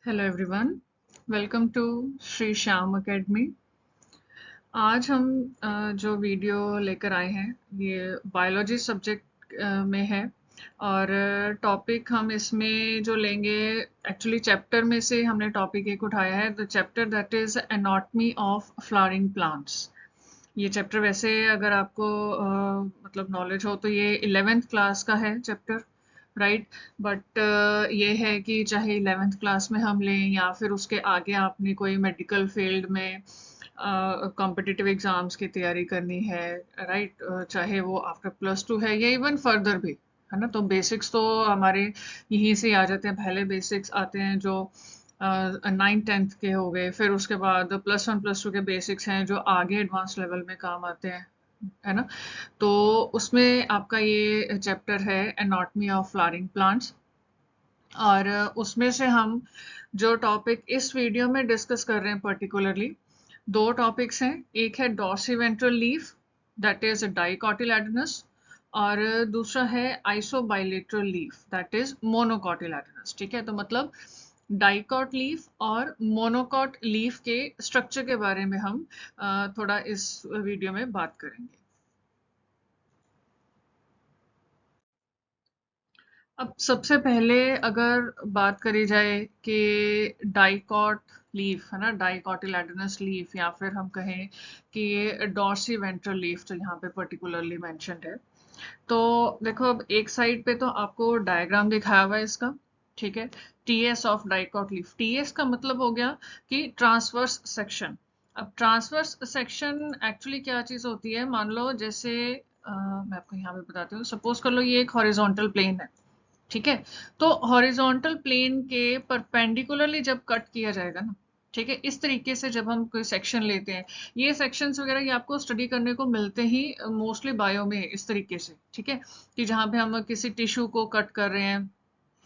Hello everyone, welcome to Shri Shyam Academy. आज हम जो वीडियो लेकर आए हैं ये बायोलॉजी सब्जेक्ट में है। और टॉपिक हम इसमें जो लेंगे, एक्चुअली चैप्टर में से हमने टॉपिक एक उठाया है, the chapter that is anatomy of flowering plants. ये चैप्टर वैसे अगर आपको मतलब नॉलेज हो तो ये 11th क्लास का है चैप्टर, राइट। बट ये है कि चाहे 11th क्लास में हम लें या फिर उसके आगे आपने कोई मेडिकल फील्ड में कॉम्पिटिटिव एग्जाम्स की तैयारी करनी है, राइट, चाहे वो आफ्टर +2 है या इवन फर्दर भी, है ना। तो बेसिक्स तो हमारे यहीं से आ जाते हैं, पहले बेसिक्स आते हैं जो 9th 10th के हो गए, फिर उसके बाद +1 +2 के बेसिक्स हैं जो आगे एडवांस लेवल में काम आते हैं, है ना। तो उसमें आपका ये चैप्टर है एनाटॉमी ऑफ फ्लावरिंग प्लांट्स। और उसमें से हम जो टॉपिक इस वीडियो में डिस्कस कर रहे हैं पर्टिकुलरली, दो टॉपिक्स हैं। एक है डॉर्सिवेंट्रल लीफ, दैट इज डाइकोटिलेडोनस, और दूसरा है आइसोबाइलेटरल लीफ, दैट इज मोनोकोटिलेडोनस। ठीक है, तो मतलब डाइकॉट लीफ और मोनोकॉट लीफ के स्ट्रक्चर के बारे में हम थोड़ा इस वीडियो में बात करेंगे। अब सबसे पहले अगर बात करी जाए कि डाइकॉट लीफ, है ना, डाइकोटिलेडोनस लीफ, या फिर हम कहें कि ये डॉर्सी वेंट्रल लीफ जो यहाँ पे पर्टिकुलरली मेंशन्ड है। तो देखो, अब एक साइड पे तो आपको डायग्राम दिखाया हुआ है इसका, ठीक है। TS of dicot leaf, TS का मतलब हो गया कि ट्रांसवर्स सेक्शन। अब ट्रांसवर्स सेक्शन एक्चुअली क्या चीज होती है, मान लो जैसे मैं आपको यहाँ पे बताती हूँ, सपोज कर लो ये एक हॉरिजॉन्टल प्लेन है, ठीक है। तो हॉरिजॉन्टल प्लेन के परपेंडिकुलरली जब कट किया जाएगा ना, ठीक है, इस तरीके से जब हम कोई सेक्शन लेते हैं, ये सेक्शंस वगैरह ये आपको स्टडी करने को मिलते ही मोस्टली बायो में इस तरीके से, ठीक है, कि जहाँ पे हम किसी टिश्यू को कट कर रहे हैं,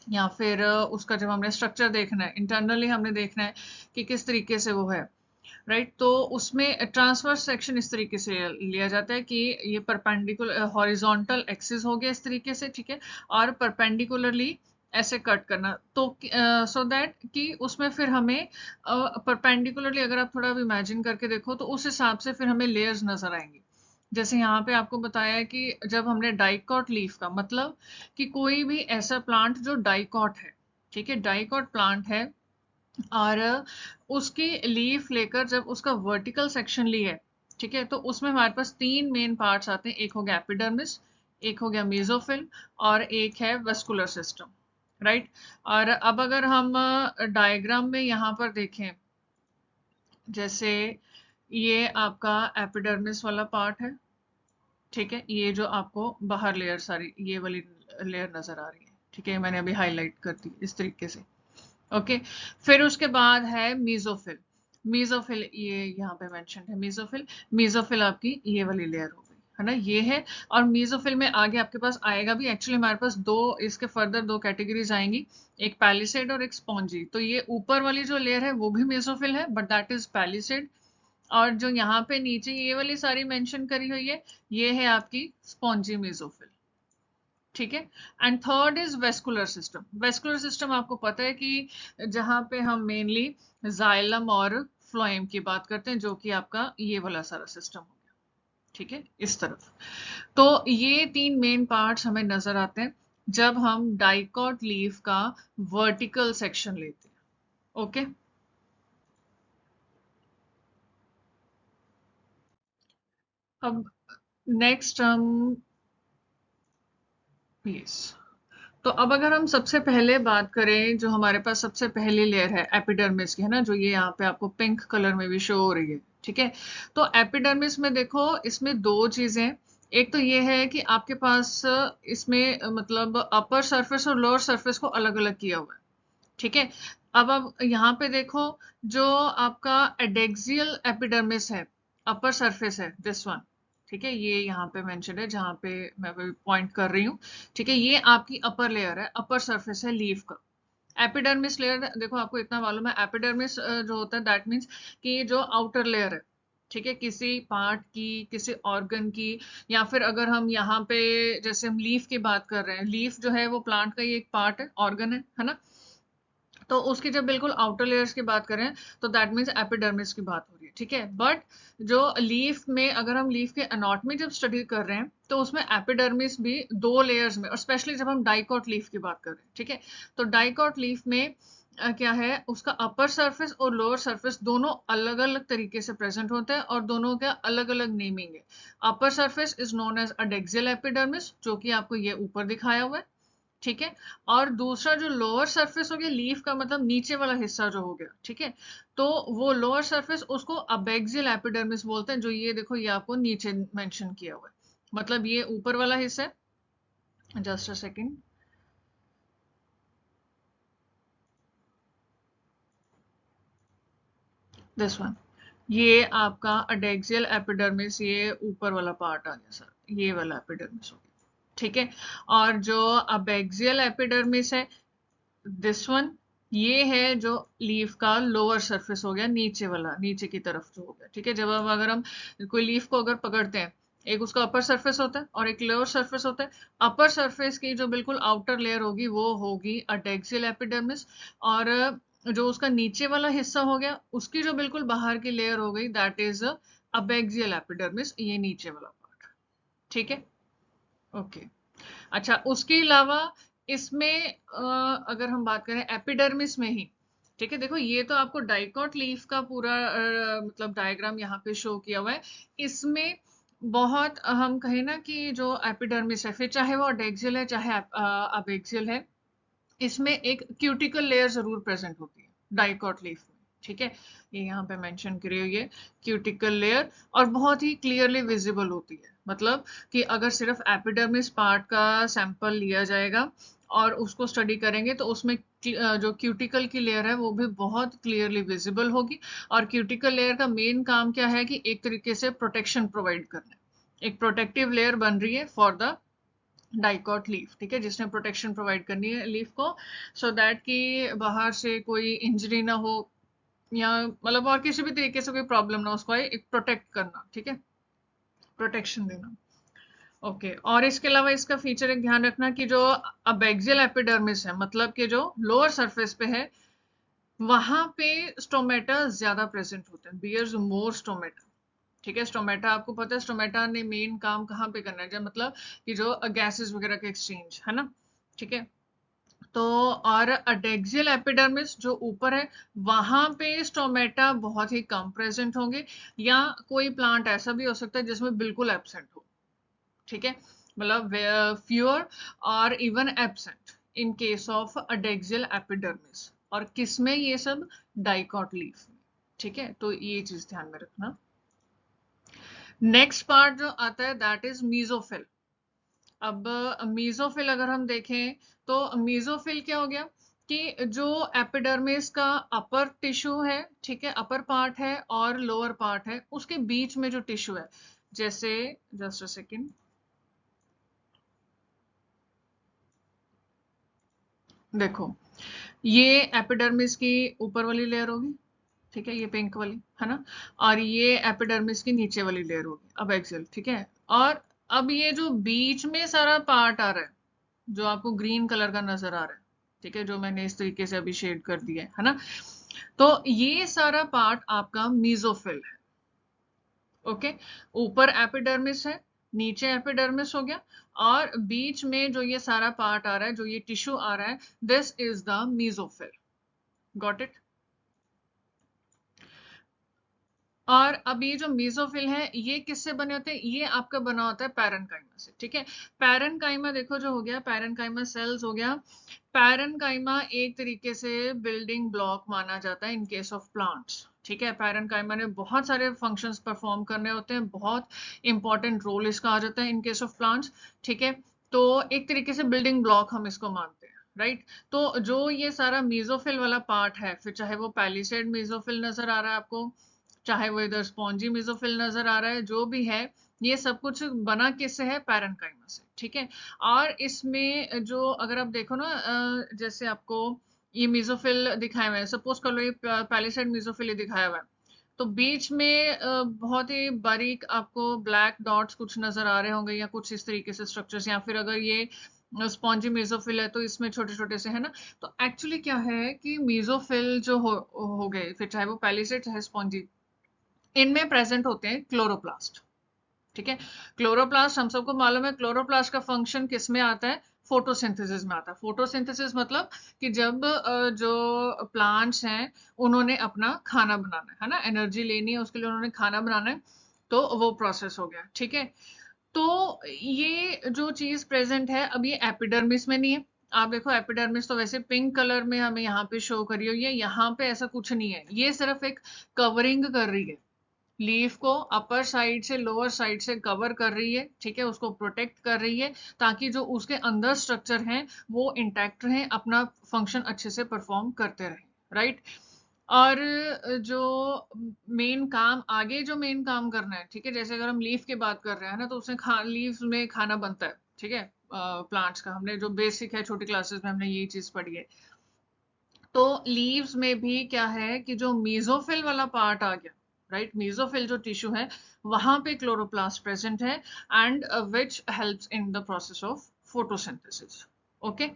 या फिर उसका जब हमने स्ट्रक्चर देखना है, इंटरनली हमने देखना है कि किस तरीके से वो है, राइट। तो उसमें ट्रांसवर्स सेक्शन इस तरीके से लिया जाता है कि ये परपेंडिकुलर हॉरिजॉन्टल एक्सिस हो गया इस तरीके से, ठीक है, और परपेंडिकुलरली ऐसे कट करना, तो सो दैट कि उसमें फिर हमें परपेंडिकुलरली अगर आप थोड़ा इमेजिन करके देखो तो उस हिसाब से फिर हमें लेयर्स नजर आएंगी। जैसे यहाँ पे आपको बताया है कि जब हमने डाइकॉट लीफ का मतलब कि कोई भी ऐसा प्लांट जो डाइकॉट है, ठीक है, डाइकॉट प्लांट है, और उसकी लीफ लेकर जब उसका वर्टिकल सेक्शन ली है, ठीक है, तो उसमें हमारे पास तीन मेन पार्ट्स आते हैं। एक हो गया एपिडर्मिस, एक हो गया मेसोफिल, और एक है वेस्कुलर सिस्टम, राइट। और अब अगर हम डायग्राम में यहाँ पर देखें, जैसे ये आपका एपिडर्मिस वाला पार्ट है, ठीक है, ये जो आपको बाहर लेयर सारी ये वाली लेयर नजर आ रही है, ठीक है, मैंने अभी हाईलाइट कर दी इस तरीके से, ओके। फिर उसके बाद है मीजोफिल, मीजोफिल ये यहाँ पे मेंशन है, मीजोफिल, मीजोफिल आपकी ये वाली लेयर हो गई, है ना, ये है। और मीजोफिल में आगे आपके पास आएगा भी, एक्चुअली हमारे पास दो इसके फर्दर दो कैटेगरीज आएंगी, एक पैलिसेड और एक स्पॉन्जी। तो ये ऊपर वाली जो लेयर है वो भी मेसोफिल है, बट दैट इज पैलिसेड। और जो यहाँ पे नीचे ये वाली सारी मेंशन करी हुई है, ये है आपकी स्पॉन्जी मेसोफिल, ठीक है। And third is vascular system. Vascular system आपको पता है कि जहां पे हम मेनली जाइलम और फ्लोएम की बात करते हैं, जो कि आपका ये वाला सारा सिस्टम हो गया, ठीक है, इस तरफ। तो ये तीन मेन पार्ट्स हमें नजर आते हैं जब हम डाइकॉट लीफ का वर्टिकल सेक्शन लेते हैं, ओके। अब नेक्स्ट हम यस, तो अब अगर हम सबसे पहले बात करें, जो हमारे पास सबसे पहली लेयर है एपिडर्मिस की, है ना, जो ये यहाँ पे आपको पिंक कलर में भी शो हो रही है, ठीक है। तो एपिडर्मिस में देखो, इसमें दो चीजें, एक तो ये है कि आपके पास इसमें मतलब अपर सरफेस और लोअर सरफेस को अलग अलग किया हुआ है, ठीक है। अब यहाँ पे देखो, जो आपका एडेक्सियल एपिडर्मिस है, अपर सरफेस है दिस वन, ठीक है, ये यहाँ पे मेंशन है जहाँ पे मैं पॉइंट कर रही हूँ, ठीक है, ये आपकी अपर लेयर है, अपर सरफेस है लीफ का। एपिडर्मिस लेयर देखो, आपको इतना मालूम है, एपिडर्मिस जो होता है दैट मीन्स कि जो आउटर लेयर है, ठीक है, किसी पार्ट की, किसी ऑर्गन की, या फिर अगर हम यहाँ पे जैसे हम लीफ की बात कर रहे हैं, लीफ जो है वो प्लांट का ही एक पार्ट है, ऑर्गन है ना। तो उसकी जब बिल्कुल आउटर लेयर्स की बात करें तो दैट मीन्स एपिडर्मिस की बात हो रही है, ठीक है। बट जो लीफ में, अगर हम लीफ के एनाटॉमी जब स्टडी कर रहे हैं तो उसमें एपिडर्मिस भी दो लेयर्स में, और स्पेशली जब हम डाइकॉट लीफ की बात कर रहे हैं, ठीक है, तो डाइकॉट लीफ में क्या है, उसका अपर सरफेस और लोअर सरफेस दोनों अलग अलग तरीके से प्रेजेंट होते हैं और दोनों का अलग अलग नेमिंग है। Upper surface is known as adaxial epidermis, जो कि आपको ये ऊपर दिखाया हुआ है, ठीक है। और दूसरा जो लोअर सरफेस हो गया लीफ का, मतलब नीचे वाला हिस्सा जो हो गया, ठीक है, तो वो लोअर सरफेस उसको अबेक्सियल एपिडर्मिस बोलते हैं, जो ये देखो ये आपको नीचे मेंशन किया हुआ है, मतलब ये ऊपर वाला हिस्सा है। Just a second, this one, ये आपका अडेक्सियल एपिडर्मिस, ये ऊपर वाला पार्ट आ गया सर, ये वाला एपिडर्मिस हो गया, ठीक है। और जो अबेक्सियल एपिडर्मिस है, दिस वन, ये है जो लीफ का लोअर सरफेस हो गया, नीचे वाला, नीचे की तरफ जो हो गया, ठीक है। जब हम, अगर हम कोई लीफ को अगर पकड़ते हैं, एक उसका अपर सरफेस होता है और एक लोअर सरफेस होता है। अपर सरफेस की जो बिल्कुल आउटर लेयर होगी वो होगी अडेक्सियल एपिडर्मिस, और जो उसका नीचे वाला हिस्सा हो गया उसकी जो बिल्कुल बाहर की लेयर हो गई दैट इज अबेक्सियल एपिडर्मिस, ये नीचे वाला पार्ट, ठीक है। ओके, अच्छा, उसके अलावा इसमें अगर हम बात करें एपिडर्मिस में ही, ठीक है, देखो ये तो आपको डाइकॉट लीफ का पूरा मतलब डायग्राम यहाँ पे शो किया हुआ है। इसमें बहुत हम कहें ना कि जो एपिडर्मिस है, फिर चाहे वो अडेक्सियल है चाहे अबेक्सियल है, इसमें एक क्यूटिकल लेयर जरूर प्रेजेंट होती है डाइकॉट लीफ में, ठीक है। ये यहाँ पे मेंशन करी हुई है क्यूटिकल लेयर, और बहुत ही क्लियरली विजिबल होती है, मतलब कि अगर सिर्फ एपिडर्मिस पार्ट का सैंपल लिया जाएगा और उसको स्टडी करेंगे तो उसमें जो क्यूटिकल की लेयर है वो भी बहुत क्लियरली विजिबल होगी। और क्यूटिकल लेयर का मेन काम क्या है कि एक तरीके से प्रोटेक्शन प्रोवाइड करना है, एक प्रोटेक्टिव लेयर बन रही है फॉर द डाइकॉट लीफ, ठीक है, जिसने प्रोटेक्शन प्रोवाइड करनी है लीफ को, सो दैट कि बाहर से कोई इंजरी ना हो, या मतलब और किसी भी तरीके से कोई प्रॉब्लम ना हो, उसको एक प्रोटेक्ट करना, ठीक है, प्रोटेक्शन देना। ओके, और इसके अलावा इसका फीचर एक ध्यान रखना कि जो अबेक्सियल एपिडर्मिस है, मतलब कि जो लोअर सरफेस पे है, वहां पे स्टोमेटा ज्यादा प्रेजेंट होते हैं, बियर्स मोर स्टोमेटा, ठीक है। स्टोमेटा आपको पता है, स्टोमेटा ने मेन काम कहाँ पे करना है, जब मतलब कि जो गैसेस वगैरह का एक्सचेंज है ना, ठीक है। तो और अडेक्सियल एपिडर्मिस जो ऊपर है, वहां पे स्टोमेटा बहुत ही कम प्रेजेंट होंगे, या कोई प्लांट ऐसा भी हो सकता है जिसमें बिल्कुल एब्सेंट हो, ठीक है, मतलब फ्यूअर और even absent in case of adaxial epidermis, और किसमें ये सब, डाइकॉट लीफ में, ठीक है। तो ये चीज ध्यान में रखना। नेक्स्ट पार्ट जो आता है दैट इज मीजोफिल। अब मीजोफिल अगर हम देखें तो मीजोफिल क्या हो गया कि जो एपिडर्मिस का अपर टिश्यू है, ठीक है, अपर पार्ट है और लोअर पार्ट है, उसके बीच में जो टिश्यू है, जैसे, जस्ट अ सेकेंड, देखो ये एपिडर्मिस की ऊपर वाली लेयर होगी, ठीक है, ये पिंक वाली है ना, और ये एपिडर्मिस की नीचे वाली लेयर होगी अब एक्सेल, ठीक है। और अब ये जो बीच में सारा पार्ट आ रहा है, जो आपको ग्रीन कलर का नजर आ रहा है, ठीक है, जो मैंने इस तरीके से अभी शेड कर दिया है ना, तो ये सारा पार्ट आपका मीजोफिल है। ओके, ऊपर एपिडर्मिस है, नीचे एपिडर्मिस हो गया, और बीच में जो ये सारा पार्ट आ रहा है, जो ये टिश्यू आ रहा है, this is the mesophyll. Got it. और अब ये जो मीजोफिल है ये किससे बने होते हैं, ये आपका बना होता है पैरेनकाइमा से, ठीक है। पैरेनकाइमा देखो जो हो गया, पैरेनकाइमा सेल्स हो गया। पैरेनकाइमा एक तरीके से बिल्डिंग ब्लॉक माना जाता है इन केस ऑफ प्लांट्स, ठीक है। पैरेनकाइमा ने बहुत सारे फंक्शंस परफॉर्म करने होते हैं, बहुत इंपॉर्टेंट रोल इसका आ जाता है इन केस ऑफ प्लांट्स, ठीक है। तो एक तरीके से बिल्डिंग ब्लॉक हम इसको मानते हैं, राइट। तो जो ये सारा मीजोफिल वाला पार्ट है, फिर चाहे वो पैलिसेड मीजोफिल नजर आ रहा है आपको, चाहे वो इधर स्पॉन्जी मेसोफिल नजर आ रहा है, जो भी है, ये सब कुछ बना किससे है, पैरेनकाइमा से, ठीक है। और इसमें जो अगर आप देखो ना, जैसे आपको ये मेसोफिल दिखाया हुआ है, सपोज कर लो ये पैलिसेड मेसोफिल दिखाया हुआ है, तो बीच में बहुत ही बारीक आपको ब्लैक डॉट्स कुछ नजर आ रहे होंगे, या कुछ इस तरीके से स्ट्रक्चर्स, या फिर अगर ये स्पॉन्जी मेसोफिल है तो इसमें छोटे छोटे से है ना। तो एक्चुअली क्या है कि मेसोफिल जो हो गए, फिर चाहे वो पैलिसेड चाहे स्पॉन्जी, इनमें प्रेजेंट होते हैं क्लोरोप्लास्ट। ठीक है, क्लोरोप्लास्ट हम सबको मालूम है, क्लोरोप्लास्ट का फंक्शन किस में आता है, फोटोसिंथेसिस में आता है। फोटोसिंथेसिस मतलब कि जब जो प्लांट्स हैं उन्होंने अपना खाना बनाना है ना, एनर्जी लेनी है उसके लिए, उन्होंने खाना बनाना है, तो वो प्रोसेस हो गया। ठीक है, तो ये जो चीज प्रेजेंट है, अब ये एपिडर्मिस में नहीं है। आप देखो एपिडर्मिस तो वैसे पिंक कलर में हमें यहाँ पे शो करी हुई है, यहाँ पे ऐसा कुछ नहीं है, ये सिर्फ एक कवरिंग कर रही है, लीफ को अपर साइड से लोअर साइड से कवर कर रही है। ठीक है, उसको प्रोटेक्ट कर रही है ताकि जो उसके अंदर स्ट्रक्चर हैं वो इंटैक्ट रहें, अपना फंक्शन अच्छे से परफॉर्म करते रहें। राइट, और जो मेन काम, आगे जो मेन काम करना है, ठीक है, जैसे अगर हम लीफ की बात कर रहे हैं ना, तो उसमें लीफ में खाना बनता है। ठीक है, प्लांट्स का हमने जो बेसिक है छोटी क्लासेस में हमने यही चीज पढ़ी है। तो लीव्स में भी क्या है कि जो मीजोफिल वाला पार्ट आ गया, राइट, मीजोफिल जो टिश्यू है वहां पे क्लोरोप्लास्ट प्रेजेंट है, and which helps in the process of photosynthesis. Okay,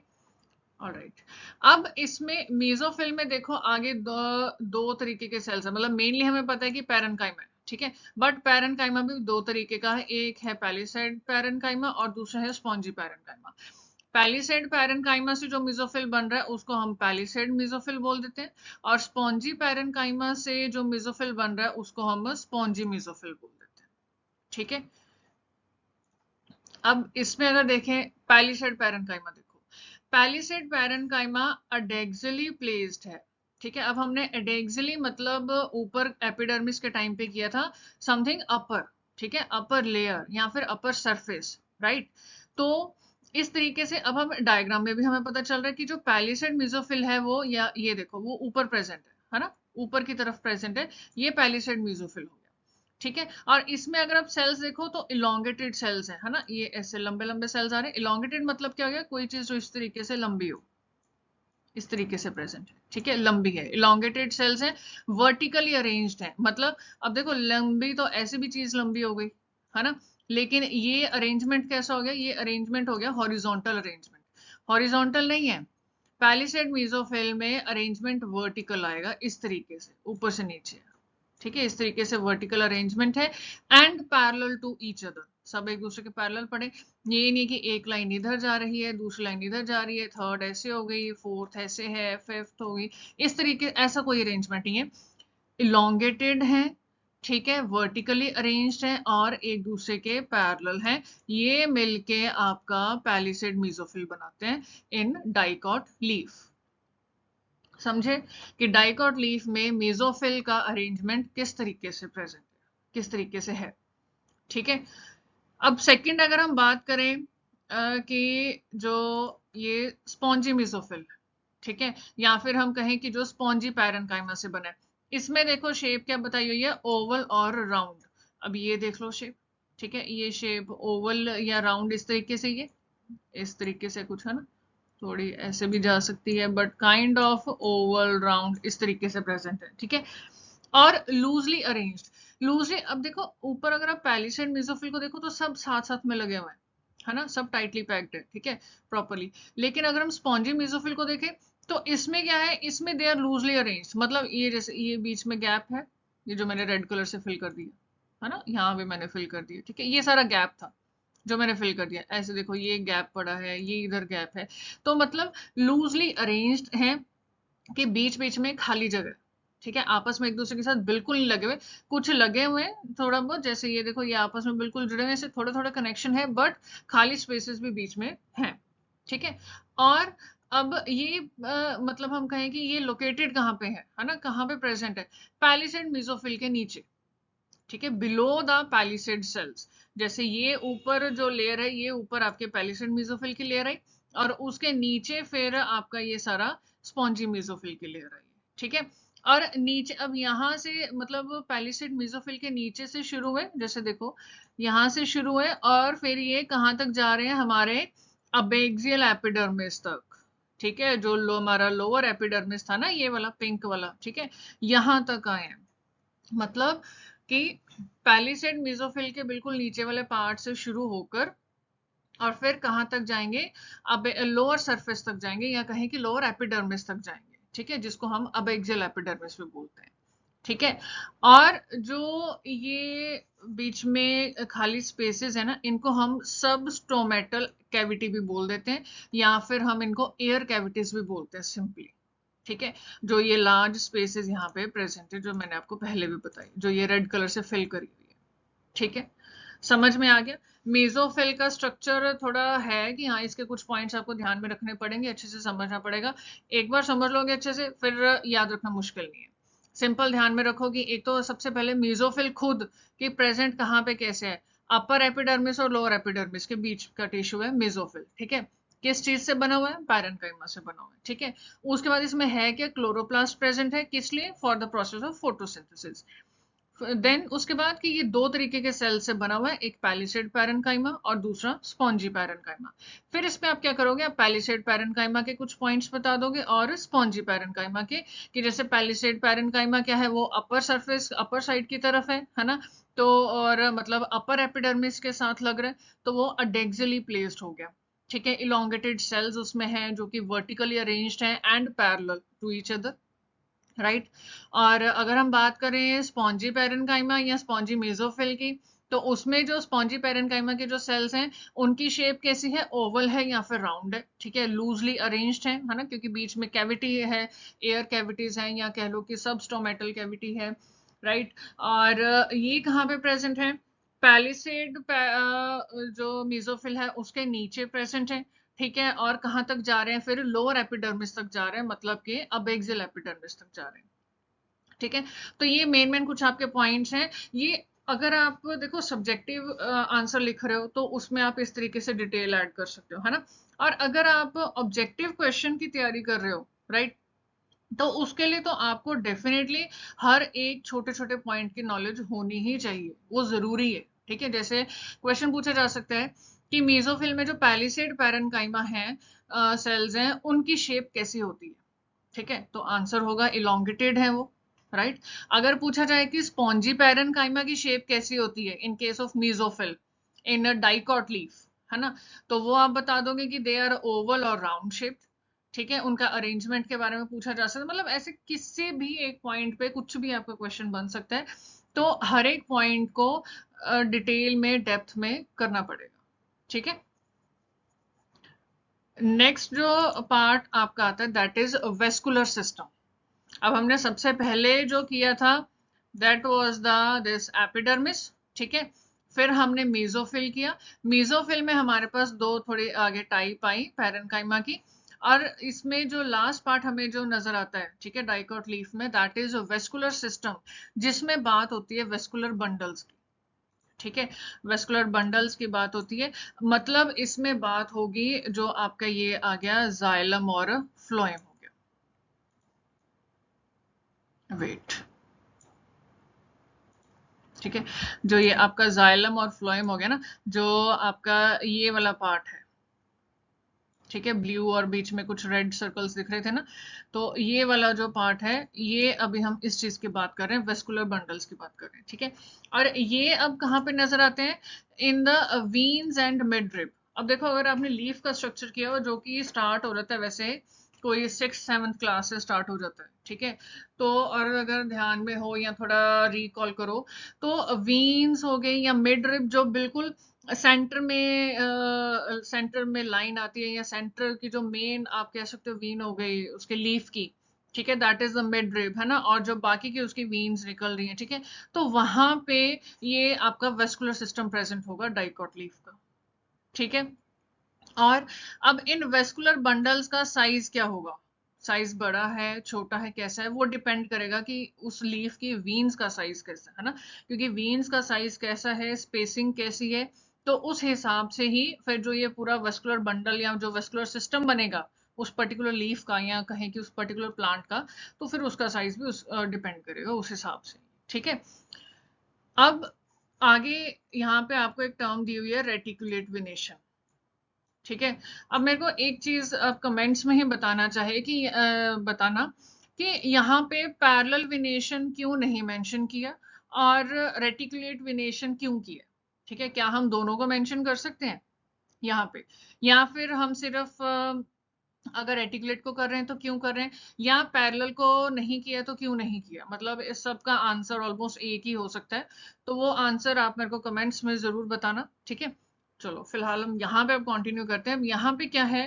alright. अब इसमें मीजोफिल में देखो आगे दो तरीके के सेल्स है, मतलब मेनली हमें पता है कि पैरेनकाइमा है। ठीक है, बट पैरेनकाइमा भी दो तरीके का है, एक है पैलिसेड पैरेनकाइमा और दूसरा है स्पॉन्जी पैरेनकाइमा। पैलिसेड पैरेनकाइमा से जो मिजोफिल बन रहा है उसको हम पैलिसेड मिजोफिल बोल देते हैं, और स्पॉन्जी पैरेनकाइमा से जो मिजोफिल बन रहा है उसको हम स्पॉन्जी मिजोफिल बोल देते हैं। ठीक है, अब इसमें अगर देखें पैलिसेड पैरेनकाइमा, देखो पैलिसेड पैरेनकाइमा अडेक्सली प्लेस्ड है। ठीक है, अब हमने अडेक्सली मतलब ऊपर एपिडर्मिस के टाइम पे किया था, समथिंग अपर। ठीक है, अपर लेयर या फिर अपर सरफेस, राइट। तो इस तरीके से अब हम डायग्राम में भी हमें पता चल रहा है कि जो पैलिसेड मिजोफिल है वो, या ये देखो वो ऊपर प्रेजेंट है ना, ऊपर की तरफ प्रेजेंट है, ये पैलिसेड मिजोफिल हो गया। ठीक है, और इसमें अगर आप सेल्स देखो तो इलोंगेटेड सेल्स है ना, ये ऐसे लंबे लंबे सेल्स आ रहे हैं। इलोंगेटेड मतलब क्या हो गया, कोई चीज जो इस तरीके से लंबी हो, इस तरीके से प्रेजेंट है। ठीक है, लंबी है, इलोंगेटेड सेल्स है, वर्टिकली अरेंज्ड है। मतलब अब देखो लंबी तो ऐसे भी चीज लंबी हो गई है ना, लेकिन ये अरेंजमेंट कैसा हो गया, ये अरेंजमेंट हो गया हॉरिजॉन्टल अरेंजमेंट। हॉरिजॉन्टल नहीं है, पैलिसेड मेसोफिल में अरेंजमेंट वर्टिकल आएगा, इस तरीके से ऊपर से नीचे। ठीक है, इस तरीके से वर्टिकल अरेंजमेंट है, and parallel to each other, सब एक दूसरे के पैरेलल पड़े। ये नहीं कि एक लाइन इधर जा रही है दूसरी लाइन इधर जा रही है, थर्ड ऐसे हो गई, फोर्थ ऐसे है, फिफ्थ हो गई, इस तरीके, ऐसा कोई अरेंजमेंट नहीं है। इलोंगेटेड है, ठीक है, वर्टिकली अरेंज्ड है और एक दूसरे के पैरेलल हैं, ये मिलके आपका पैलिसेड मेसोफिल बनाते हैं इन डाइकॉट लीफ। समझे कि डाइकॉट लीफ में मेसोफिल का अरेंजमेंट किस तरीके से प्रेजेंट है, किस तरीके से है। ठीक है, अब सेकंड अगर हम बात करें कि जो ये स्पॉन्जी मेसोफिल, ठीक है, या फिर हम कहें कि जो स्पॉन्जी पैरेनकाइमा से बना है, इसमें देखो शेप क्या बताई हुई है, ओवल और राउंड। अब ये देख लो शेप, ठीक है, ये शेप ओवल या राउंड इस तरीके से, ये इस तरीके से कुछ है ना, थोड़ी ऐसे भी जा सकती है, but kind of Oval round इस तरीके से प्रेजेंट है। ठीक है, और लूजली अरेंज्ड, लूजली, अब देखो ऊपर अगर आप पैलिसेड मेसोफिल को देखो तो सब साथ साथ में लगे हुए हैं, है ना, सब टाइटली पैक्ड है। ठीक है, प्रॉपरली। लेकिन अगर हम स्पॉन्जी मेसोफिल को देखें तो इसमें क्या है, इसमें दे आर लूजली अरेंज्ड, मतलब ये जैसे ये बीच में गैप है, ये जो मैंने रेड कलर से फिल कर दिया है ना, यहाँ पे मैंने फिल कर दिया। ठीक है, ये सारा गैप था जो मैंने फिल कर दिया, ऐसे देखो ये गैप पड़ा है, ये इधर गैप है, तो मतलब लूजली अरेंज्ड है कि बीच बीच में खाली जगह। ठीक है, आपस में एक दूसरे के साथ बिल्कुल नहीं लगे हुए, कुछ लगे हुए हैं थोड़ा बहुत, जैसे ये देखो ये आपस में बिल्कुल जुड़े हुए, ऐसे थोड़े थोड़े कनेक्शन है, बट खाली स्पेसेस भी बीच में हैं। ठीक है, और अब ये मतलब हम कहें कि ये लोकेटेड कहाँ पे है ना, कहाँ पे प्रेजेंट है, पैलिसेड मेसोफिल के नीचे। ठीक है, बिलो द पैलिसेड सेल्स, जैसे ये ऊपर जो लेयर है, ये ऊपर आपके पैलिसेड मेसोफिल की लेयर है, और उसके नीचे फिर आपका ये सारा स्पॉन्जी मेसोफिल की लेयर है। ठीक है, और नीचे अब यहाँ से मतलब पैलिसेड मेसोफिल के नीचे से शुरू हुए, जैसे देखो यहाँ से शुरू हुए और फिर ये कहाँ तक जा रहे हैं, हमारे अबेक्सियल एपिडर्मिस तक। ठीक है, जो हमारा लोअर एपिडर्मिस था ना, ये वाला पिंक वाला, ठीक है, यहाँ तक आए हैं। मतलब कि पैलिसेड मेसोफिल के बिल्कुल नीचे वाले पार्ट से शुरू होकर और फिर कहाँ तक जाएंगे, अब लोअर सरफेस तक जाएंगे, या कहें कि लोअर एपिडर्मिस तक जाएंगे, ठीक है, जिसको हम अबैक्सियल एपिडर्मिस भी बोलते हैं, ठीक है। और जो ये बीच में खाली स्पेसेस है ना, इनको हम सब स्टोमेटल कैविटी भी बोल देते हैं, या फिर हम इनको एयर कैविटीज भी बोलते हैं सिंपली, ठीक है। जो ये लार्ज स्पेसेस यहाँ पे प्रेजेंट है, जो मैंने आपको पहले भी बताई, जो ये रेड कलर से फिल करी हुई है, ठीक है। समझ में आ गया। मेसोफिल का स्ट्रक्चर थोड़ा है कि हाँ, इसके कुछ पॉइंट्स आपको ध्यान में रखने पड़ेंगे, अच्छे से समझना पड़ेगा। एक बार समझ लोगे अच्छे से, फिर याद रखना मुश्किल नहीं है। सिंपल ध्यान में रखो कि एक तो सबसे पहले मेसोफिल खुद कि प्रेजेंट कहाँ पे कैसे है, अपर एपिडर्मिस और लोअर एपिडर्मिस के बीच का टिश्यू है मेसोफिल, ठीक है। किस चीज से बना हुआ है, पैरेन्काइमा से बना हुआ है, ठीक है। उसके बाद इसमें है क्या, क्लोरोप्लास्ट प्रेजेंट है, किस लिए, for the process of photosynthesis. Then उसके बाद कि ये दो तरीके के सेल से बना हुआ है, एक पैलिसेड पैरेन्काइमा और दूसरा स्पॉन्जी पैरेन्काइमा। फिर इसमें आप क्या करोगे, आप पैलिसेड पैरेन्काइमा के कुछ पॉइंट्स बता दोगे और स्पॉन्जी पैरेन्काइमा के, कि जैसे पैलिसेड पैरेन्काइमा क्या है, वो अपर सरफेस अपर साइड की तरफ है ना, तो और मतलब अपर एपिडर्मिस के साथ लग रहा है, तो वो अडेक्सियली प्लेस्ड हो गया, ठीक है। इलोंगेटेड सेल्स उसमें हैं जो कि वर्टिकली अरेंज्ड हैं and parallel to each other, right. और अगर हम बात करें स्पॉन्जी पैरेन्काइमा या स्पॉन्जी मेसोफिल की, तो उसमें जो स्पॉन्जी पैरेन्काइमा के जो सेल्स हैं, उनकी शेप कैसी है, ओवल है या फिर राउंड है, ठीक है, लूजली अरेंज्ड है ना, क्योंकि बीच में कैविटी है, एयर कैविटीज हैं, या कह लो कि सब स्टोमेटल कैविटी है, राइट। और ये कहाँ पे प्रेजेंट है, पैलिसेड जो मेसोफिल है उसके नीचे प्रेजेंट है, ठीक है। और कहाँ तक जा रहे हैं, फिर लोअर एपिडर्मिस तक जा रहे हैं, मतलब कि अबैक्सियल एपिडर्मिस तक जा रहे हैं, ठीक है। तो ये मेन मेन कुछ आपके पॉइंट्स हैं। ये अगर आप देखो सब्जेक्टिव आंसर लिख रहे हो, तो उसमें आप इस तरीके से डिटेल ऐड कर सकते हो, है ना। और अगर आप ऑब्जेक्टिव क्वेश्चन की तैयारी कर रहे हो, राइट, तो उसके लिए तो आपको डेफिनेटली हर एक छोटे छोटे पॉइंट की नॉलेज होनी ही चाहिए, वो जरूरी है, ठीक है। जैसे क्वेश्चन पूछा जा सकता है कि मेसोफिल में जो पैलिसेड पैरेन्काइमा है, सेल्स हैं, उनकी शेप कैसी होती है, ठीक है, तो आंसर होगा इलोंगेटेड है वो, राइट। अगर पूछा जाए कि स्पॉन्जी पैरेन्काइमा की शेप कैसी होती है in case of mesophyll in a dicot leaf, है ना, तो वो आप बता दोगे कि दे आर ओवल और राउंड शेप्ड, ठीक है। उनका अरेंजमेंट के बारे में पूछा जा सकता है, मतलब ऐसे किसी भी एक पॉइंट पे कुछ भी आपका क्वेश्चन बन सकता है, तो हर एक पॉइंट को डिटेल में डेप्थ में करना पड़ेगा, ठीक है। नेक्स्ट जो पार्ट आपका आता है दैट इज वेस्कुलर सिस्टम। अब हमने सबसे पहले जो किया था that was the this epidermis, ठीक है। फिर हमने मेसोफिल किया, मेसोफिल में हमारे पास दो थोड़ी आगे टाइप आई पैरेन्काइमा की, और इसमें जो लास्ट पार्ट हमें जो नजर आता है, ठीक है, डाइकोट लीफ में, दैट इज वेस्कुलर सिस्टम, जिसमें बात होती है वेस्कुलर बंडल्स की, ठीक है। वेस्कुलर बंडल्स की बात होती है, मतलब इसमें बात होगी जो आपका ये आ गया जाइलम और फ्लोएम हो गया, वेट, ठीक है। जो ये आपका जाइलम और फ्लोएम हो गया ना, जो आपका ये वाला पार्ट है, ठीक है, ब्लू और बीच में कुछ रेड सर्कल्स दिख रहे थे ना, तो ये वाला जो पार्ट है, ये अभी हम इस चीज की बात कर रहे हैं, वेस्कुलर बंडल्स की बात कर रहे हैं, ठीक है। और ये अब कहाँ पे नजर आते हैं, in the veins and mid rib. अब देखो, अगर आपने लीफ का स्ट्रक्चर किया हो, जो कि स्टार्ट हो जाता है वैसे कोई 6th 7th क्लास से स्टार्ट हो जाता है, ठीक है। तो और अगर ध्यान में हो या थोड़ा रिकॉल करो, तो वीन्स हो गई या मिड रिब, जो बिल्कुल सेंटर में लाइन आती है, या सेंटर की जो मेन आप कह सकते हो वीन हो गई उसके लीफ की, ठीक है, that is the mid rib, है ना। और जो बाकी की उसकी वीन्स निकल रही हैं, ठीक है, तो वहां पे ये आपका वेस्कुलर सिस्टम प्रेजेंट होगा डाइकोट लीफ का, ठीक है। और अब इन वेस्कुलर बंडल्स का साइज क्या होगा, साइज बड़ा है छोटा है कैसा है, वो डिपेंड करेगा कि उस लीफ की वीन्स का साइज कैसा है ना, क्योंकि वीन्स का साइज कैसा है, स्पेसिंग कैसी है, तो उस हिसाब से ही फिर जो ये पूरा वेस्कुलर बंडल या जो वेस्कुलर सिस्टम बनेगा उस पर्टिकुलर लीफ का, या कहें कि उस पर्टिकुलर प्लांट का, तो फिर उसका साइज भी उस डिपेंड करेगा उस हिसाब से, ठीक है। अब आगे यहाँ पे आपको एक टर्म दी हुई है रेटिकुलेट वेनेशन, ठीक है। अब मेरे को एक चीज आप कमेंट्स में ही बताना चाहे कि बताना कि यहाँ पे पैरेलल विनेशन क्यों नहीं मेंशन किया और रेटिकुलेट विनेशन क्यों किया, ठीक है, क्या हम दोनों को मेंशन कर सकते हैं, यहाँ पे, या फिर हम सिर्फ अगर रेटिकुलेट को कर रहे हैं तो क्यों कर रहे हैं, या पैरेलल को नहीं किया तो क्यों नहीं किया, मतलब इस सब का आंसर ऑलमोस्ट एक ही हो सकता है। तो वो आंसर आप मेरे को कमेंट्स में जरूर बताना, ठीक है। चलो फिलहाल हम यहाँ पे अब कंटिन्यू करते हैं। अब यहाँ पे क्या है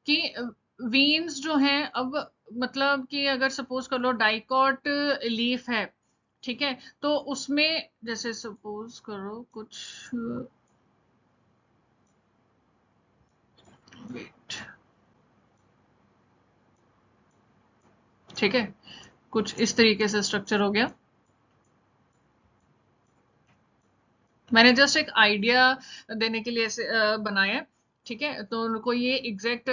कि वीन्स जो हैं, अब मतलब कि अगर सपोज कर लो डाइकॉट लीफ है, ठीक है, तो उसमें जैसे सपोज करो कुछ, वेट, ठीक है, कुछ इस तरीके से स्ट्रक्चर हो गया। मैंने जस्ट एक आइडिया देने के लिए ऐसे बनाया है, ठीक है। तो उनको ये एग्जैक्ट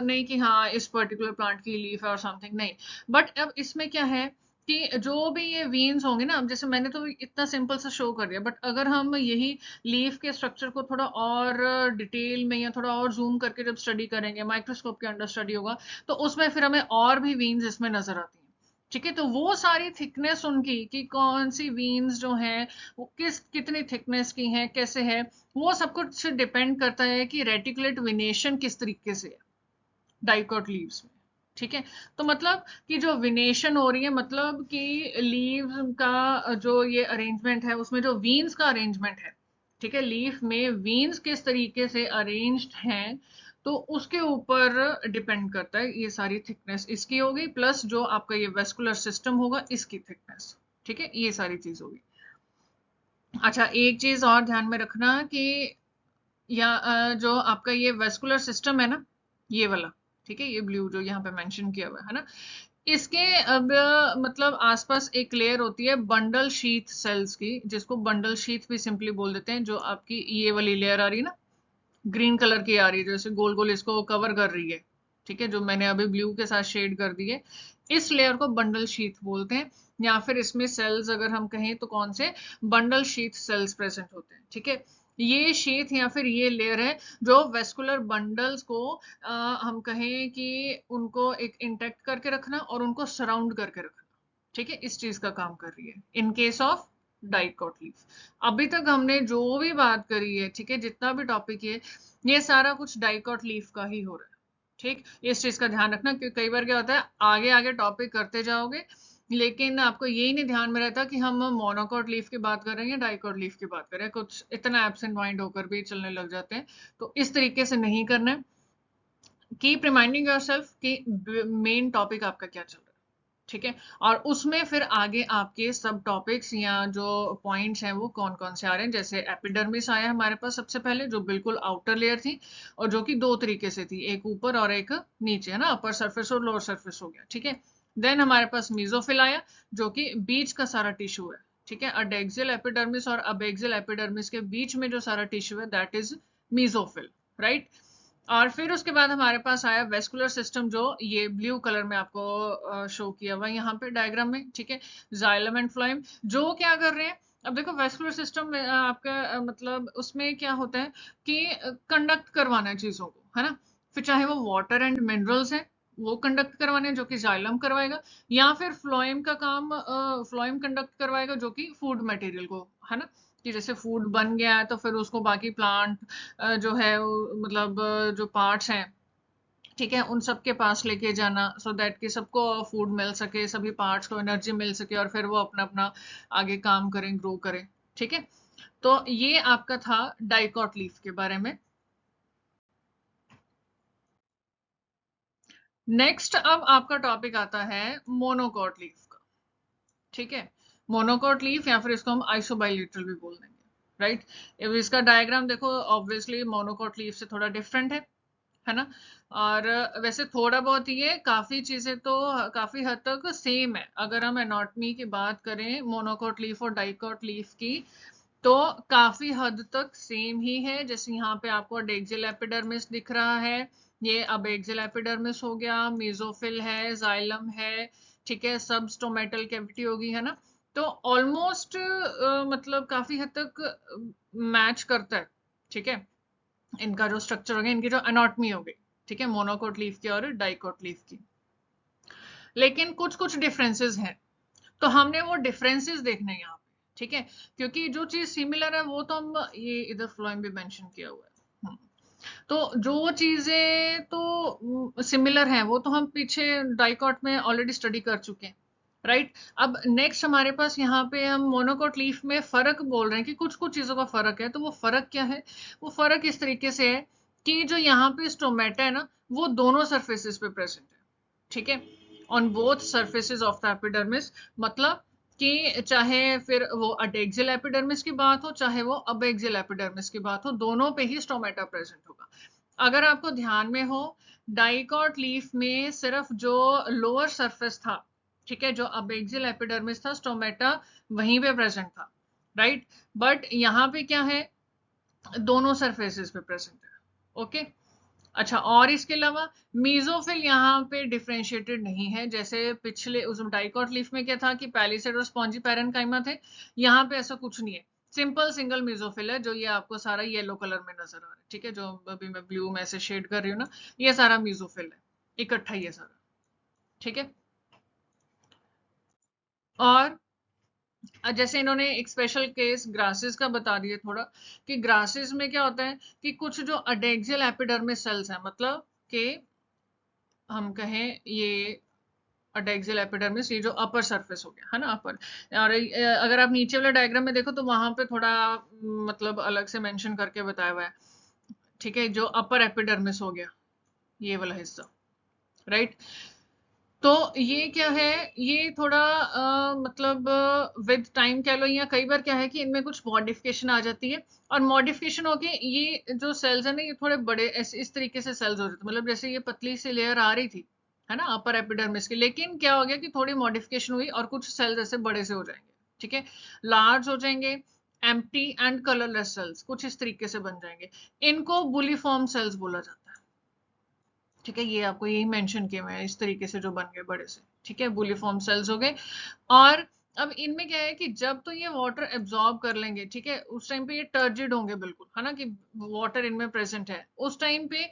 नहीं कि हाँ इस पर्टिकुलर प्लांट की लीफ है और समथिंग, नहीं। बट अब इसमें क्या है कि जो भी ये वीन्स होंगे ना, अब जैसे मैंने तो इतना सिंपल सा शो कर दिया, बट अगर हम यही लीफ के स्ट्रक्चर को थोड़ा और डिटेल में या थोड़ा और जूम करके जब स्टडी करेंगे, माइक्रोस्कोप के अंडर स्टडी होगा, तो उसमें फिर हमें और भी वीन्स इसमें नजर आती हैं, ठीक है। तो वो सारी थिकनेस उनकी कि कौन सी वीन्स जो हैं वो कितनी थिकनेस की हैं, कैसे है, वो सब कुछ डिपेंड करता है कि रेटिकुलेट विनेशन किस तरीके से है डाइकोट लीव्स में, ठीक है। तो मतलब कि जो विनेशन हो रही है, मतलब कि लीव्स का जो ये अरेंजमेंट है उसमें जो वीन्स का अरेंजमेंट है, ठीक है, लीफ में वीन्स किस तरीके से अरेंज्ड हैं, तो उसके ऊपर डिपेंड करता है ये सारी थिकनेस इसकी होगी, प्लस जो आपका ये वेस्कुलर सिस्टम होगा इसकी थिकनेस, ठीक है, ये सारी चीज होगी। अच्छा, एक चीज और ध्यान में रखना कि या जो आपका ये वेस्कुलर सिस्टम है ना, ये वाला, ठीक है, ये ब्लू जो यहाँ पे मेंशन किया हुआ है ना, इसके अब मतलब आसपास एक लेयर होती है बंडल शीथ सेल्स की, जिसको बंडल शीथ भी सिंपली बोल देते हैं। जो आपकी ये वाली लेयर आ रही है ना, ग्रीन कलर की आ रही है, जैसे गोल गोल इसको कवर कर रही है, ठीक है, जो मैंने अभी ब्लू के साथ शेड कर दी है, इस लेयर को बंडल शीथ बोलते हैं। या फिर इसमें सेल्स अगर हम कहें तो कौन से, बंडल शीथ सेल्स प्रेजेंट होते हैं, ठीक है। ये शीथ या फिर ये लेयर है जो वेस्कुलर बंडल्स को हम कहें कि उनको एक इंटेक्ट करके रखना और उनको सराउंड करके रखना, ठीक है, इस चीज का काम कर रही है in case of dicot leaf. अभी तक हमने जो भी बात करी है, ठीक है, जितना भी टॉपिक है, ये सारा कुछ डाइकोट लीफ का ही हो रहा है, ठीक। इस चीज का ध्यान रखना, क्योंकि कई बार क्या होता है आगे आगे टॉपिक करते जाओगे, लेकिन आपको यही नहीं ध्यान में रहता कि हम मोनोकोट लीफ की बात कर रहे हैं या डाइकोट लीफ की बात कर रहे हैं, कुछ इतना एब्सेंट माइंड होकर भी चलने लग जाते हैं। तो इस तरीके से नहीं करना है। कीप रिमाइंडिंग योरसेल्फ कि मेन टॉपिक आपका क्या चल रहा है, ठीक है। और उसमें फिर आगे आपके सब टॉपिक्स या जो पॉइंट्स हैं वो कौन कौन से आ रहे हैं। जैसे एपिडर्मिस आया हमारे पास सबसे पहले, जो बिल्कुल आउटर लेयर थी और जो कि दो तरीके से थी, एक ऊपर और एक नीचे, है ना, अपर सरफेस और लोअर सरफेस हो गया, ठीक है। देन हमारे पास मीजोफिल आया, जो कि बीच का सारा टिश्यू है, ठीक है। अडेक्सियल एपिडर्मिस और अबेक्सियल एपिडर्मिस के बीच में जो सारा टिश्यू है दैट इज मीजोफिल, राइट। और फिर उसके बाद हमारे पास आया वेस्कुलर सिस्टम, जो ये ब्लू कलर में आपको शो किया हुआ है यहाँ पे डायग्राम में, ठीक है। जाइलम एंड फ्लोएम जो क्या कर रहे हैं, अब देखो वेस्कुलर सिस्टम में आपका मतलब उसमें क्या होता है कि कंडक्ट करवाना है चीजों को, है ना। फिर चाहे वो वाटर एंड मिनरल्स है वो कंडक्ट करवाने हैं, जो कि जाइलम करवाएगा, या फिर फ्लोएम का काम फ्लोएम कंडक्ट करवाएगा, जो कि फूड मटेरियल को, है ना, कि जैसे फूड बन गया है तो फिर उसको बाकी प्लांट जो है मतलब जो पार्ट्स हैं, ठीक है, उन सबके पास लेके जाना, सो दैट कि सबको फूड मिल सके, सभी पार्ट्स को एनर्जी मिल सके और फिर वो अपना अपना आगे काम करें, ग्रो करें, ठीक है। तो ये आपका था डाइकॉट लीफ के बारे में। नेक्स्ट अब आपका टॉपिक आता है मोनोकॉट लीफ का, ठीक है। मोनोकॉट लीफ या फिर इसको हम आइसोबाइलेटरल भी बोल देंगे, राइट। अब इसका डायग्राम देखो, ऑब्वियसली मोनोकॉट लीफ से थोड़ा डिफरेंट है ना। और वैसे थोड़ा बहुत ये काफी चीजें तो काफी हद तक सेम है। अगर हम एनाटॉमी की बात करें मोनोकोट लीफ और डाइकोट लीफ की, तो काफी हद तक सेम ही है। जैसे यहाँ पे आपको डेक्सियल एपिडर्मिस दिख रहा है, ये अब एक्सियल एपिडर्मिस हो गया, मेसोफिल है, जाइलम है, ठीक है, सब स्टोमेटल कैविटी होगी, है ना। तो ऑलमोस्ट मतलब काफी हद तक मैच करता है, ठीक है, इनका जो स्ट्रक्चर हो गया, इनकी जो एनाटॉमी हो गई, ठीक है, मोनोकोट लीफ की और डाइकोट लीफ की। लेकिन कुछ कुछ डिफरेंसेस हैं, तो हमने वो डिफरेंसेस देखने हैं यहाँ पे, ठीक है। क्योंकि जो चीज सिमिलर है वो तो हम, ये इधर फ्लोएम भी मेंशन किया हुआ है। तो जो चीजें तो सिमिलर हैं वो तो हम पीछे डाइकॉट में ऑलरेडी स्टडी कर चुके हैं, राइट। अब नेक्स्ट हमारे पास यहाँ पे हम मोनोकोट लीफ में फर्क बोल रहे हैं कि कुछ कुछ चीजों का फर्क है। तो वो फर्क क्या है? वो फर्क इस तरीके से है कि जो यहाँ पे स्टोमेटा है ना, वो दोनों सरफेसेस पे प्रेजेंट है, ठीक है, on both surfaces of the epidermis. मतलब कि चाहे फिर वो अडेक्सियल एपिडर्मिस की बात हो, चाहे वो अबेक्सियल एपिडर्मिस की बात हो, दोनों पे ही स्टोमेटा प्रेजेंट होगा। अगर आपको ध्यान में हो, डाइकॉट लीफ में सिर्फ जो लोअर सरफेस था, ठीक है, जो अबेक्सियल एपिडर्मिस था, स्टोमेटा वहीं पे प्रेजेंट था, राइट। बट यहाँ पे क्या है, दोनों सरफेसेस पे प्रेजेंट है, ओके। अच्छा, और इसके अलावा मीजोफिल यहाँ पे डिफरेंशिएटेड नहीं है, जैसे पिछले उस डाइकॉट लीफ में क्या था कि पैलिसेड और स्पॉन्जी पैरेन्काइमा थे। यहाँ पे ऐसा कुछ नहीं है, सिंपल सिंगल मीजोफिल है, जो ये आपको सारा येलो कलर में नजर आ रहा है, ठीक है, जो अभी मैं ब्लू में से शेड कर रही हूँ ना, ये सारा मीजोफिल है, इकट्ठा ये सारा, ठीक है। और जैसे इन्होंने एक स्पेशल केस ग्रासेस का बता दिया थोड़ा, कि ग्रासेस में क्या होता है कि कुछ जो अडेक्सियल एपिडर्मिस सेल्स हैं, मतलब कि हम कहें ये अडेक्सियल एपिडर्मिस, ये जो अपर सरफेस हो गया है ना, अपर। और अगर आप नीचे वाले डायग्राम में देखो तो वहां पे थोड़ा मतलब अलग से मेंशन करके बताया हुआ है, ठीक है, जो अपर एपिडर्मिस हो गया, ये वाला हिस्सा, राइट। तो ये क्या है, ये थोड़ा मतलब विद टाइम कह लो, या कई बार क्या है कि इनमें कुछ मॉडिफिकेशन आ जाती है, और मॉडिफिकेशन होके ये जो सेल्स है ना, ये थोड़े बड़े ऐसे इस तरीके से सेल्स हो जाते हैं, मतलब जैसे ये पतली सी लेयर आ रही थी, है ना, अपर एपिडर्मिस की, लेकिन क्या हो गया कि थोड़ी मॉडिफिकेशन हुई और कुछ सेल्स ऐसे बड़े से हो जाएंगे, ठीक है, लार्ज हो जाएंगे, एम्प्टी एंड कलरलेस सेल्स कुछ इस तरीके से बन जाएंगे। इनको बुलीफॉर्म सेल्स बोला जाता है, ठीक है, ये आपको यही मेंशन किया हुआ है, इस तरीके से जो बन गए बड़े से, ठीक है, बुलीफॉर्म सेल्स हो गए। और अब इनमें क्या है कि जब तो ये वाटर एब्जॉर्ब कर लेंगे, ठीक है, उस टाइम पे ये टर्जिड होंगे बिल्कुल, है ना, कि वाटर इनमें प्रेजेंट है, उस टाइम पे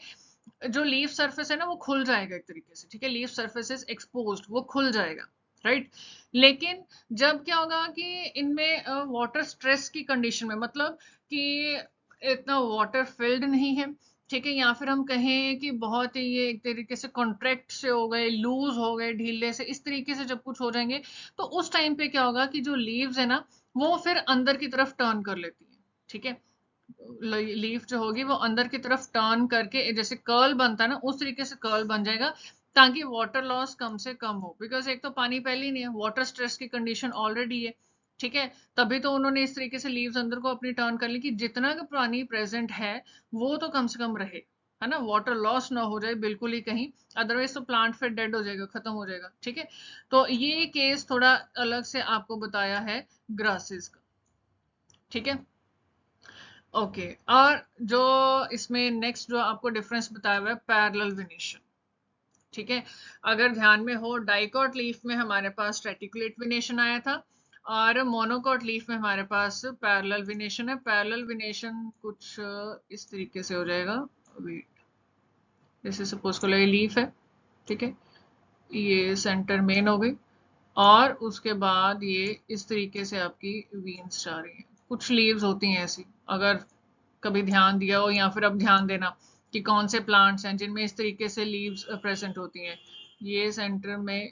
जो लीफ सरफेस है ना, वो खुल जाएगा एक तरीके से, ठीक है, लीफ सरफेस इज एक्सपोज्ड, वो खुल जाएगा, राइट। लेकिन जब क्या होगा कि इनमें वाटर स्ट्रेस की कंडीशन में, मतलब कि इतना वाटर फिल्ड नहीं है, ठीक है, या फिर हम कहें कि बहुत ही ये एक तरीके से कॉन्ट्रैक्ट से हो गए, लूज हो गए, ढीले से, इस तरीके से जब कुछ हो जाएंगे, तो उस टाइम पे क्या होगा कि जो लीव्स है ना, वो फिर अंदर की तरफ टर्न कर लेती है, ठीक है, लीफ जो होगी वो अंदर की तरफ टर्न करके जैसे कर्ल बनता है ना, उस तरीके से कर्ल बन जाएगा, ताकि वाटर लॉस कम से कम हो, बिकॉज एक तो पानी पहले ही नहीं है, वाटर स्ट्रेस की कंडीशन ऑलरेडी है, ठीक है। तभी तो उन्होंने इस तरीके से लीव्स अंदर को अपनी टर्न कर ली कि जितना का पानी प्रेजेंट है वो तो कम से कम रहे, है ना, वाटर लॉस ना हो जाए बिल्कुल ही कहीं, अदरवाइज तो प्लांट फिर डेड हो जाएगा, खत्म हो जाएगा, ठीक है। तो ये केस थोड़ा अलग से आपको बताया है ग्रासेस का, ठीक है, ओके। और जो इसमें नेक्स्ट जो आपको डिफरेंस बताया हुआ है, पैरेलल वेनेशन, ठीक है। अगर ध्यान में हो, डाइकॉट लीफ में हमारे पास स्ट्रेटिकुलेट वेनेशन आया था, और मोनोकॉट लीफ में हमारे पास पैरेलल वेनेशन है। पैरेलल वेनेशन कुछ इस तरीके से हो जाएगा, वेट, जैसे सपोज को लगे लीफ है, ठीक है, ये सेंटर मेन हो गई, और उसके बाद ये इस तरीके से आपकी वीन्स जा रही हैं। कुछ लीव्स होती हैं ऐसी, अगर कभी ध्यान दिया हो, या फिर अब ध्यान देना कि कौन से प्लांट्स हैं जिनमें इस तरीके से लीव्स प्रेजेंट होती हैं। ये सेंटर में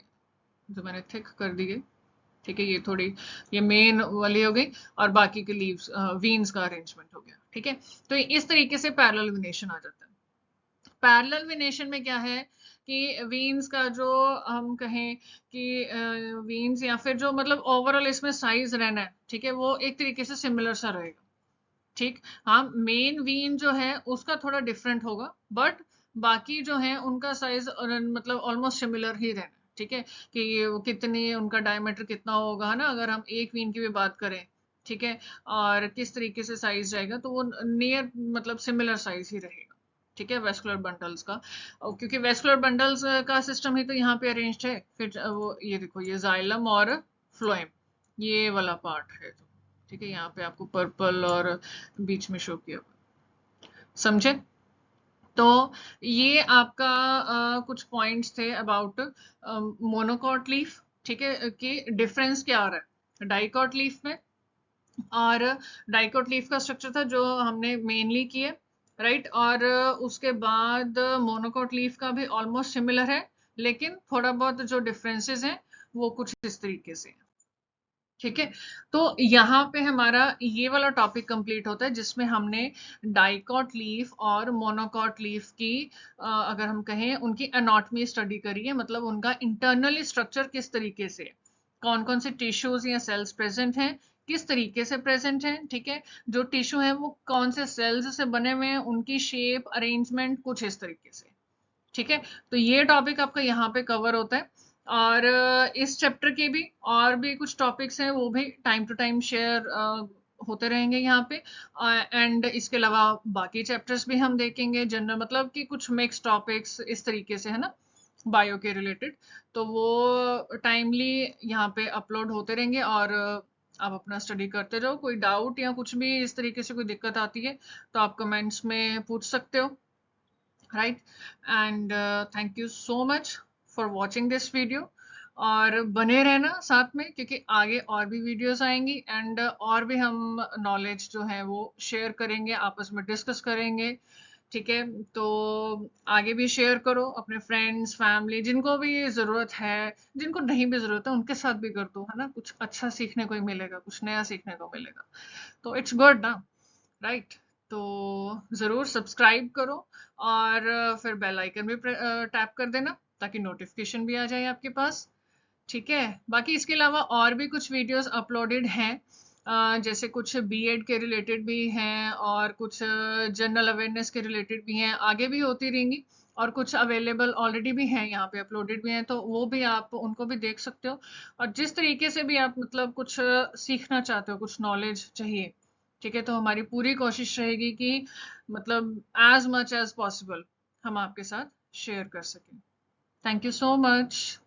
जो मैंने थिक कर दी है, ठीक है, ये थोड़ी, ये मेन वाली हो गई, और बाकी के लीव्स वीन्स का अरेंजमेंट हो गया, ठीक है। तो इस तरीके से पैरेलल वेनेशन आ जाता है। पैरेलल वेनेशन में क्या है कि वीन्स का जो हम कहें कि वीन्स या फिर जो मतलब ओवरऑल इसमें साइज रहना है, ठीक है, वो एक तरीके से सिमिलर सा रहेगा, ठीक। हाँ, मेन वीन जो है उसका थोड़ा डिफरेंट होगा, बट बाकी जो है उनका साइज मतलब ऑलमोस्ट सिमिलर ही रहना है, ठीक है, कि वो कितनी उनका डायमीटर कितना होगा, है ना, अगर हम एक वीन की भी बात करें, ठीक है, और किस तरीके से साइज जाएगा, तो वो नियर मतलब सिमिलर साइज ही रहेगा, ठीक है, वेस्कुलर बंडल्स का। और क्योंकि वेस्कुलर बंडल्स का सिस्टम ही तो यहाँ पे अरेंज्ड है, फिर वो ये देखो, ये जाइलम और फ्लोएम, ये वाला पार्ट है, तो ठीक है, यहाँ पे आपको पर्पल और बीच में शो किया हुआ, समझे। तो ये आपका कुछ पॉइंट्स थे अबाउट मोनोकॉट लीफ, ठीक है, कि डिफरेंस क्या आ रहा है डाइकॉट लीफ में। और डाइकॉट लीफ का स्ट्रक्चर था जो हमने मेनली किया, राइट। और उसके बाद मोनोकोट लीफ का भी ऑलमोस्ट सिमिलर है, लेकिन थोड़ा बहुत जो डिफरेंसेस हैं वो कुछ इस तरीके से हैं। ठीक है, तो यहाँ पे हमारा ये वाला टॉपिक कंप्लीट होता है जिसमें हमने डाइकॉट लीफ और मोनोकॉट लीफ की अगर हम कहें उनकी एनाटॉमी स्टडी करी है, मतलब उनका इंटरनली स्ट्रक्चर किस तरीके से, कौन कौन से टिश्यूज या सेल्स प्रेजेंट हैं, किस तरीके से प्रेजेंट हैं, ठीक है, जो टिश्यू है वो कौन से सेल्स से बने हुए हैं, उनकी शेप अरेंजमेंट कुछ इस तरीके से। ठीक है, तो ये टॉपिक आपका यहाँ पे कवर होता है। और इस चैप्टर के भी और भी कुछ टॉपिक्स हैं, वो भी टाइम टू टाइम शेयर होते रहेंगे यहाँ पे। एंड इसके अलावा बाकी चैप्टर्स भी हम देखेंगे जनरल, मतलब कि कुछ मिक्स टॉपिक्स इस तरीके से, है ना, बायो के रिलेटेड। तो वो टाइमली यहाँ पे अपलोड होते रहेंगे, और आप अपना स्टडी करते रहो। कोई डाउट या कुछ भी इस तरीके से कोई दिक्कत आती है तो आप कमेंट्स में पूछ सकते हो, right. And thank you so much for watching this video, और बने रहना साथ में क्योंकि आगे और भी वीडियोस आएंगी, एंड और भी हम नॉलेज जो है वो शेयर करेंगे, आपस में डिस्कस करेंगे। ठीक है, तो आगे भी शेयर करो अपने फ्रेंड्स फैमिली, जिनको भी ज़रूरत है, जिनको नहीं भी ज़रूरत है उनके साथ भी कर दो, है ना, कुछ अच्छा सीखने को ही मिलेगा, कुछ नया सीखने को मिलेगा, तो इट्स गुड ना, राइट। तो ज़रूर सब्सक्राइब करो, और फिर बेल आइकन भी टैप कर देना ताकि नोटिफिकेशन भी आ जाए आपके पास। ठीक है, बाकी इसके अलावा और भी कुछ वीडियोस अपलोडेड हैं, जैसे कुछ बीएड के रिलेटेड भी हैं, और कुछ जनरल अवेयरनेस के रिलेटेड भी हैं, आगे भी होती रहेंगी। और कुछ अवेलेबल ऑलरेडी भी हैं, यहाँ पे अपलोडेड भी हैं, तो वो भी आप उनको भी देख सकते हो। और जिस तरीके से भी आप मतलब कुछ सीखना चाहते हो, कुछ नॉलेज चाहिए, ठीक है, तो हमारी पूरी कोशिश रहेगी कि मतलब एज मच एज पॉसिबल हम आपके साथ शेयर कर सकें। Thank you so much.